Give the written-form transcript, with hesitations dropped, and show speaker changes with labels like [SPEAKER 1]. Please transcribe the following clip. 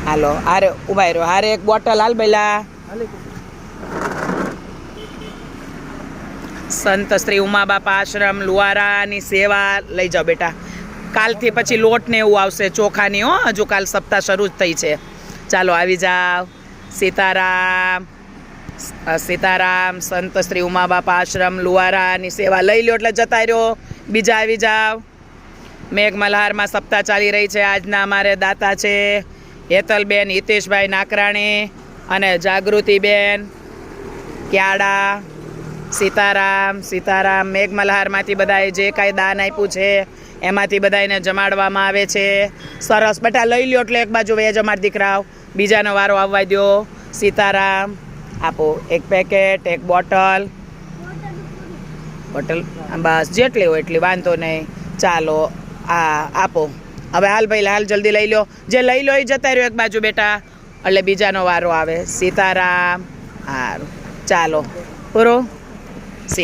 [SPEAKER 1] હાલો હારે ઉભા રહ્યો, હારે એક બોટલ હાલ બેલા. સંત શ્રી ઉમાબાપા આશ્રમ લુહારાની સેવા લઈ જાઓ બેટા. કાલથી પછી લોટ ને એવું આવશે ચોખાની, હો હજુ કાલ સપ્તાહ શરૂ જ થઈ છે. ચાલો આવી જાઓ. સીતારામ સીતારામ. સંત શ્રી ઉમાબાપા આશ્રમ લુહારાની સેવા લઈ લો એટલે જતા રહ્યો. બીજા આવી જાઓ. મેઘ મલ્હારમાં સપ્તાહ ચાલી રહી છે. આજના અમારે દાતા છે હેતલબેન હિતેશભાઈ નાકરાણી અને જાગૃતિબેન ક્યાડા. સીતારામ સીતારામ. મેઘ મલ્હારમાંથી બધાએ જે કાંઈ દાન આપ્યું છે એમાંથી બધાને જમાડવામાં આવે છે. સરસ બેટા લઈ લ્યો એટલે એક બાજુ વેજ અમારા દીકરાઓ, બીજાનો વારો આવવા દો. સીતારામ. આપો એક પેકેટ, એક બોટલ બસ જેટલી હોય એટલી, વાંધો નહીં. ચાલો આ આપો. હવે હાલ ભાઈ હાલ જલ્દી લઈ લો. જે લઈ લો એ જતા રહ્યો એક બાજુ બેટા, એટલે બીજાનો વારો આવે. સીતારામ. સારું ચાલો પૂરો.